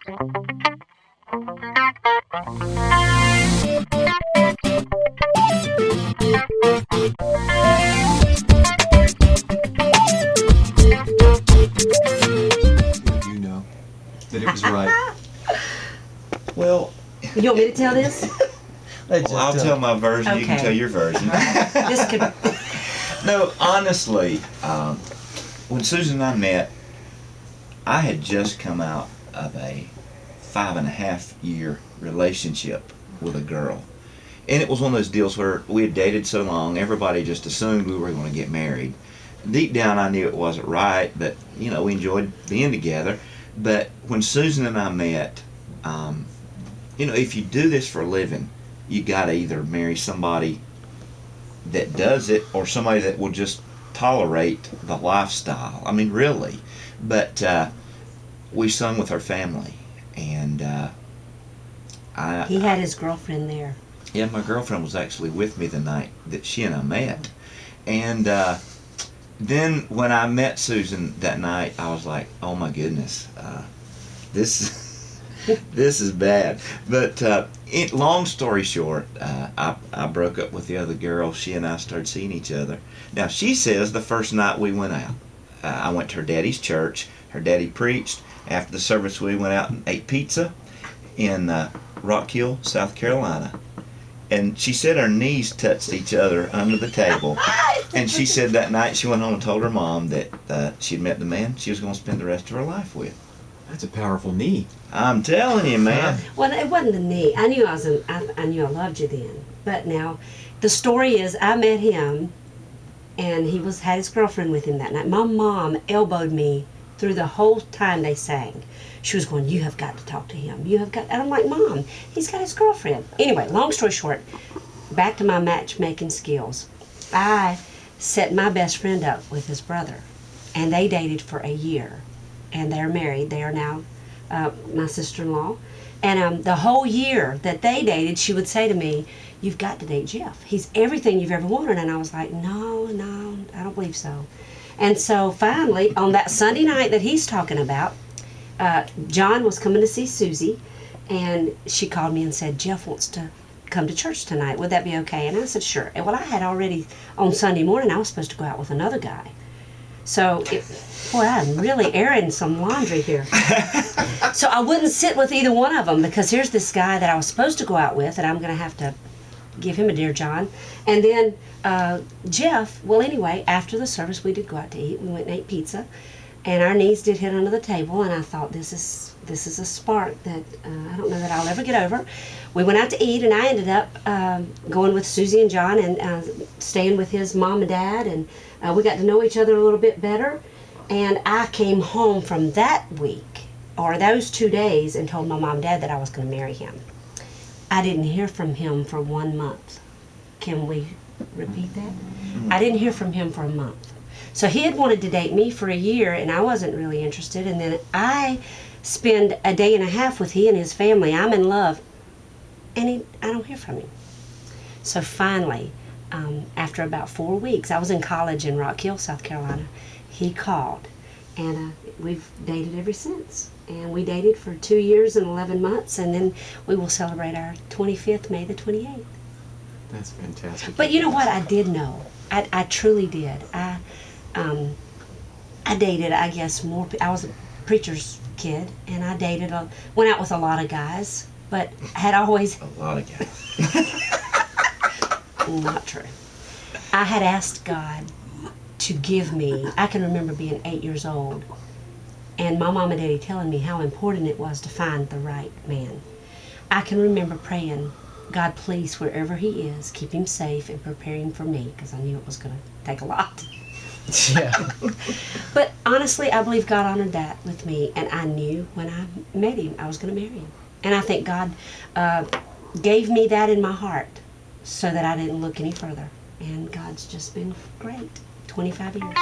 You know that it was right. Well, You want me to tell this? I'll tell my version. You can Okay. tell your version. This could. No, honestly, when Susan and I met, I had just come out of a 5.5-year relationship with a girl. And it was one of those deals where we had dated so long, everybody just assumed we were going to get married. Deep down, I knew it wasn't right, but, you know, we enjoyed being together. But when Susan and I met, you know, if you do this for a living, you got to either marry somebody that does it or somebody that will just tolerate the lifestyle. I mean, really. But we sung with her family, and He had his girlfriend there. yeah, my girlfriend was actually with me the night that she and I met. And then when I met Susan that night, I was like, oh my goodness, this this is bad. But long story short, I broke up with the other girl. She and I started seeing each other. Now, she says the first night we went out, I went to her daddy's church. Her daddy preached. After the service, we went out and ate pizza in Rock Hill, South Carolina. And she said our knees touched each other under the table. And she said that night she went home and told her mom that she'd met the man she was going to spend the rest of her life with. That's a powerful knee. I'm telling you, man. Well, it wasn't the knee. I knew I knew I loved you then. But now, the story is I met him, and he had his girlfriend with him that night. My mom elbowed me through the whole time they sang. She was going, you have got to talk to him. You have got, and I'm like, Mom, he's got his girlfriend. Anyway, long story short, back to my matchmaking skills. I set my best friend up with his brother, and they dated for a year, and they're married. They are now my sister-in-law. And the whole year that they dated, she would say to me, you've got to date Jeff. He's everything you've ever wanted. And I was like, no, I don't believe so. And so finally, on that Sunday night that he's talking about, John was coming to see Susie, and she called me and said, Jeff wants to come to church tonight. Would that be okay? And I said, sure. And well, I had already, on Sunday morning, I was supposed to go out with another guy. So, boy, I'm really airing some laundry here. So I wouldn't sit with either one of them, because here's this guy that I was supposed to go out with, and I'm going to have to give him a Dear John. And then Jeff, well, anyway, after the service, we did go out to eat. We went and ate pizza, and our knees did hit under the table, and I thought, this is a spark that I don't know that I'll ever get over. We went out to eat, and I ended up going with Susie and John and staying with his mom and dad, and we got to know each other a little bit better. And I came home from that week, or those 2 days, and told my mom and dad that I was going to marry him. I didn't hear from him for 1 month. Can we repeat that? I didn't hear from him for a month. So he had wanted to date me for a year, and I wasn't really interested. And then I spend a day and a half with he and his family. I'm in love, and I don't hear from him. So finally, after about 4 weeks, I was in college in Rock Hill, South Carolina. He called, and we've dated ever since. And we dated for 2 years and 11 months, and then we will celebrate our 25th, May the 28th. That's fantastic. But you know what? I did know. I truly did. I dated, I guess, more. I was a preacher's kid, and I dated, went out with a lot of guys, but had always. A lot of guys. Not true. I had asked God to give me, I can remember being 8 years old, and my mom and daddy telling me how important it was to find the right man. I can remember praying, God, please, wherever he is, keep him safe and prepare him for me, because I knew it was going to take a lot. Yeah. But honestly, I believe God honored that with me, and I knew when I met him, I was going to marry him. And I think God gave me that in my heart so that I didn't look any further. And God's just been great. 25 years.